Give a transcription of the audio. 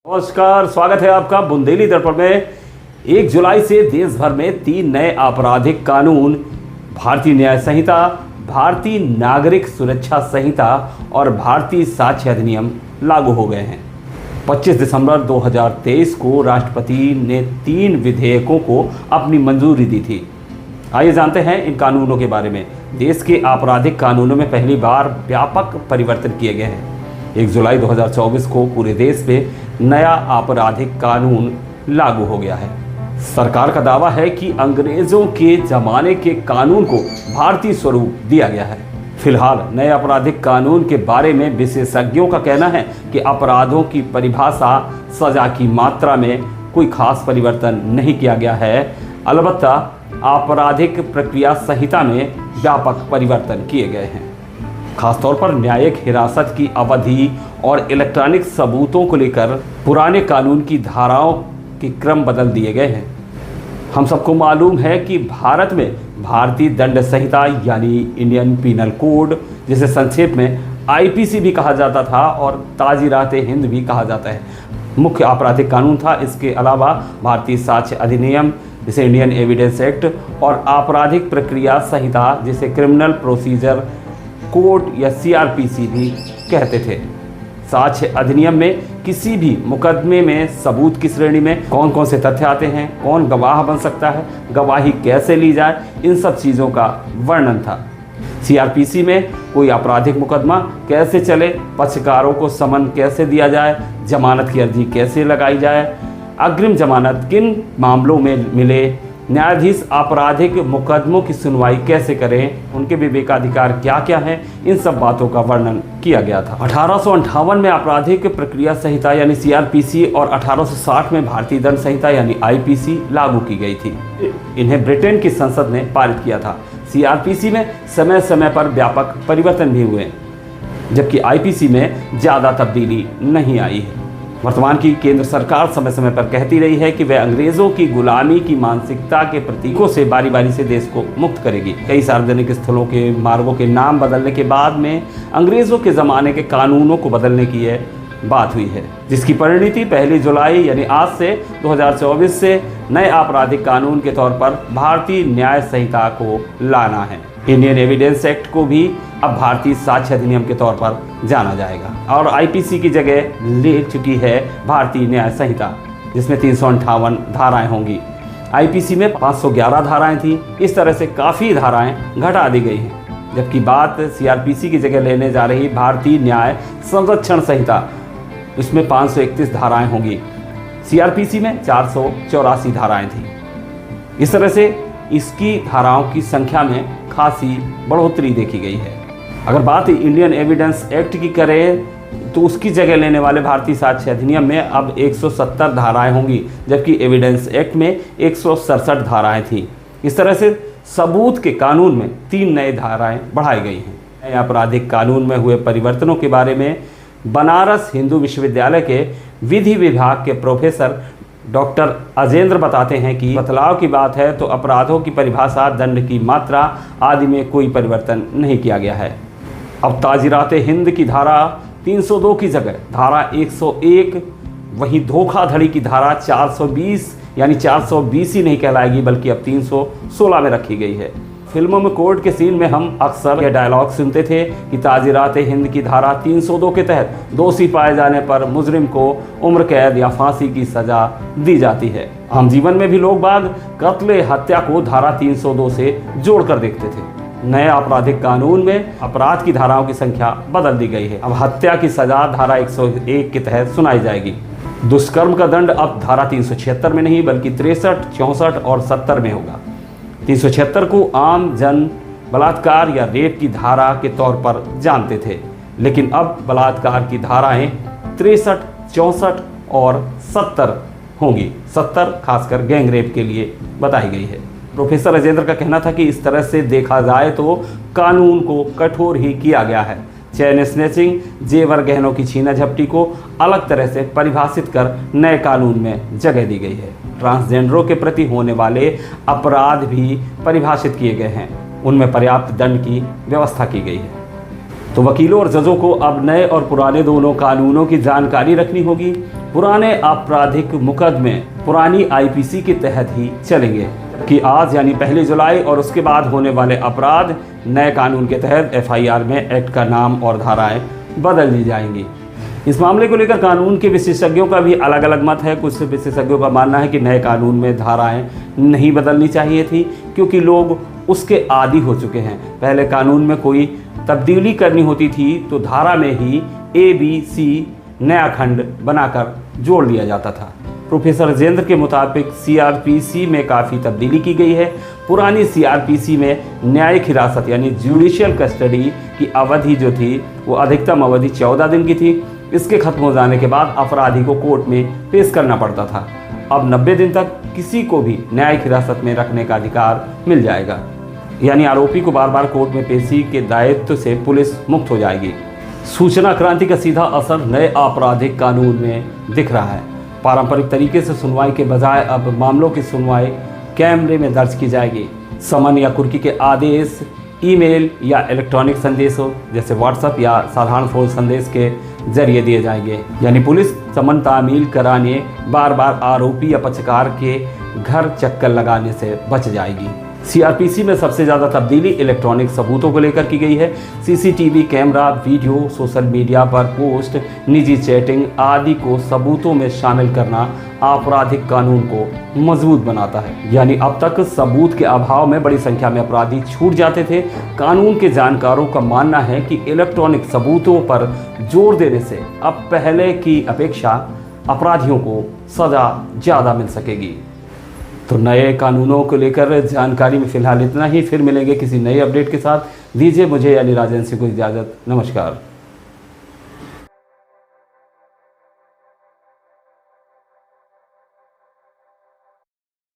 नमस्कार, स्वागत है आपका बुंदेली दर्पण में। 1 जुलाई से देश भर में 3 नए आपराधिक कानून, भारतीय न्याय संहिता, भारतीय नागरिक सुरक्षा संहिता और भारतीय साक्ष्य अधिनियम लागू हो गए हैं। 25 दिसंबर 2023 को राष्ट्रपति ने 3 विधेयकों को अपनी मंजूरी दी थी। आइए जानते हैं इन कानूनों के बारे में। देश के आपराधिक कानूनों में पहली बार व्यापक परिवर्तन किए गए हैं। 1 जुलाई 2024 को पूरे देश में नया आपराधिक कानून लागू हो गया है। सरकार का दावा है कि अंग्रेजों के जमाने के कानून को भारतीय स्वरूप दिया गया है। फिलहाल नए आपराधिक कानून के बारे में विशेषज्ञों का कहना है कि अपराधों की परिभाषा, सजा की मात्रा में कोई खास परिवर्तन नहीं किया गया है। अलबत्ता आपराधिक प्रक्रिया संहिता में व्यापक परिवर्तन किए गए हैं। खासतौर पर न्यायिक हिरासत की अवधि और इलेक्ट्रॉनिक सबूतों को लेकर पुराने कानून की धाराओं के क्रम बदल दिए गए हैं। हम सबको मालूम है कि भारत में भारतीय दंड संहिता यानी इंडियन पीनल कोड, जिसे संक्षेप में आईपीसी भी कहा जाता था और ताजीराते हिंद भी कहा जाता है, मुख्य आपराधिक कानून था। इसके अलावा भारतीय साक्ष्य अधिनियम, जिसे इंडियन एविडेंस एक्ट, और आपराधिक प्रक्रिया संहिता, जिसे क्रिमिनल प्रोसीजर कोड या सीआरपीसी भी कहते थे। साक्ष्य अधिनियम में किसी भी मुकदमे में सबूत की श्रेणी में कौन कौन से तथ्य आते हैं, कौन गवाह बन सकता है, गवाही कैसे ली जाए, इन सब चीज़ों का वर्णन था। सीआरपीसी में कोई आपराधिक मुकदमा कैसे चले, पक्षकारों को समन कैसे दिया जाए, जमानत की अर्जी कैसे लगाई जाए, अग्रिम जमानत किन मामलों में मिले, न्यायाधीश आपराधिक मुकदमों की सुनवाई कैसे करें, उनके विवेकाधिकार क्या क्या हैं, इन सब बातों का वर्णन किया गया था। 1858 में आपराधिक प्रक्रिया संहिता यानी सीआरपीसी और 1860 में भारतीय दंड संहिता यानी आईपीसी लागू की गई थी। इन्हें ब्रिटेन की संसद ने पारित किया था। सीआरपीसी में समय समय पर व्यापक परिवर्तन भी हुए, जबकि आईपीसी में ज़्यादा तब्दीली नहीं आई है। वर्तमान की केंद्र सरकार समय समय पर कहती रही है कि वह अंग्रेजों की गुलामी की मानसिकता के प्रतीकों से बारी बारी से देश को मुक्त करेगी। कई सार्वजनिक स्थलों के मार्गों के नाम बदलने के बाद में अंग्रेजों के ज़माने के कानूनों को बदलने की यह बात हुई है, जिसकी परिणति 1 जुलाई यानी आज से 2024 से नए आपराधिक कानून के तौर पर भारतीय न्याय संहिता को लाना है। इंडियन एविडेंस एक्ट को भी अब भारतीय साक्ष्य अधिनियम के तौर पर जाना जाएगा और आईपीसी की जगह ले चुकी है भारतीय न्याय संहिता, जिसमें 358 धाराएं होंगी। आईपीसी में 511 धाराएं थी। इस तरह से काफ़ी धाराएं घटा दी गई हैं, जबकि बात सीआरपीसी की जगह लेने जा रही भारतीय न्याय संरक्षण संहिता, इसमें 531 धाराएं होंगी। सीआरपीसी में 484 धाराएं थी। इस तरह से इसकी धाराओं की संख्या में खासी बढ़ोतरी देखी गई है। अगर बात इंडियन एविडेंस एक्ट की करें तो उसकी जगह लेने वाले भारतीय साक्ष्य अधिनियम में अब 170 धाराएं होंगी, जबकि एविडेंस एक्ट में 167 धाराएं थी। इस तरह से सबूत के कानून में 3 नए धाराएं बढ़ाई गई हैं। नए आपराधिक कानून में हुए परिवर्तनों के बारे में बनारस हिंदू विश्वविद्यालय के विधि विभाग के प्रोफेसर डॉक्टर अजेंद्र बताते हैं कि बदलाव की बात है तो अपराधों की परिभाषा, दंड की मात्रा आदि में कोई परिवर्तन नहीं किया गया है। अब ताजीराते हिंद की धारा 302 की जगह धारा 101, वहीं धोखाधड़ी की धारा 420 यानी 420 ही नहीं कहलाएगी बल्कि अब 316 में रखी गई है। फिल्मों में कोर्ट के सीन में हम अक्सर यह डायलॉग सुनते थे कि ताजीराते हिंद की धारा 302 के तहत दोषी पाए जाने पर मुजरिम को उम्र कैद या फांसी की सजा दी जाती है। आम जीवन में भी लोग बाग कत्ल हत्या को धारा 302 से जोड़कर देखते थे। नए आपराधिक कानून में अपराध की धाराओं की संख्या बदल दी गई है। अब हत्या की सजा धारा 101 के तहत सुनाई जाएगी। दुष्कर्म का दंड अब धारा 376 में नहीं बल्कि 63, 64 और 70 में होगा। 376 को आम जन बलात्कार या रेप की धारा के तौर पर जानते थे, लेकिन अब बलात्कार की धाराएं 63, 64 और 70 होंगी। 70 खासकर गैंग रेप के लिए बताई गई है। प्रोफेसर राजेंद्र का कहना था कि इस तरह से देखा जाए तो कानून को कठोर ही किया गया है। चैन स्नैचिंग, जेवर गहनों की छीना झपटी को अलग तरह से परिभाषित कर नए कानून में जगह दी गई है। ट्रांसजेंडरों के प्रति होने वाले अपराध भी परिभाषित किए गए हैं, उनमें पर्याप्त दंड की व्यवस्था की गई है। तो वकीलों और जजों को अब नए और पुराने दोनों कानूनों की जानकारी रखनी होगी। पुराने आपराधिक मुकदमे पुरानी आईपीसी के तहत ही चलेंगे कि आज यानी 1 जुलाई और उसके बाद होने वाले अपराध नए कानून के तहत एफआईआर में एक्ट का नाम और धाराएं बदल दी जाएंगी। इस मामले को लेकर कानून के विशेषज्ञों का भी अलग अलग मत है। कुछ विशेषज्ञों का मानना है कि नए कानून में धाराएं नहीं बदलनी चाहिए थी, क्योंकि लोग उसके आदी हो चुके हैं। पहले कानून में कोई तब्दीली करनी होती थी तो धारा में ही ABC नया खंड बनाकर जोड़ लिया जाता था। प्रोफेसर राजेंद्र के मुताबिक CRPC में काफ़ी तब्दीली की गई है। पुरानी CRPC में न्यायिक हिरासत यानी जुडिशियल कस्टडी की अवधि जो थी वो अधिकतम अवधि 14 दिन की थी। इसके खत्म हो जाने के बाद अपराधी को कोर्ट में पेश करना पड़ता था। अब 90 दिन तक किसी को भी न्यायिक हिरासत में रखने का अधिकार मिल जाएगा, यानी आरोपी को बार बार कोर्ट में पेशी के दायित्व से पुलिस मुक्त हो जाएगी। सूचना क्रांति का सीधा असर नए आपराधिक कानून में दिख रहा है। पारंपरिक तरीके से सुनवाई के बजाय अब मामलों की सुनवाई कैमरे में दर्ज की जाएगी। समन या कुर्की के आदेश ईमेल या इलेक्ट्रॉनिक संदेशों जैसे व्हाट्सएप या साधारण फोन संदेश के जरिए दिए जाएंगे, यानी पुलिस समन तामील कराने बार बार आरोपी या पक्षकार के घर चक्कर लगाने से बच जाएगी। CRPC में सबसे ज़्यादा तब्दीली इलेक्ट्रॉनिक सबूतों को लेकर की गई है। CCTV camera, video, social media पर पोस्ट, निजी चैटिंग आदि को सबूतों में शामिल करना आपराधिक कानून को मजबूत बनाता है। यानी अब तक सबूत के अभाव में बड़ी संख्या में अपराधी छूट जाते थे। कानून के जानकारों का मानना है कि इलेक्ट्रॉनिक सबूतों पर जोर देने से अब पहले की अपेक्षा अपराधियों को सज़ा ज़्यादा मिल सकेगी। तो नए कानूनों को लेकर जानकारी में फिलहाल इतना ही। फिर मिलेंगे किसी नए अपडेट के साथ। दीजिए मुझे यानी राजन सिंह को इजाज़त। नमस्कार।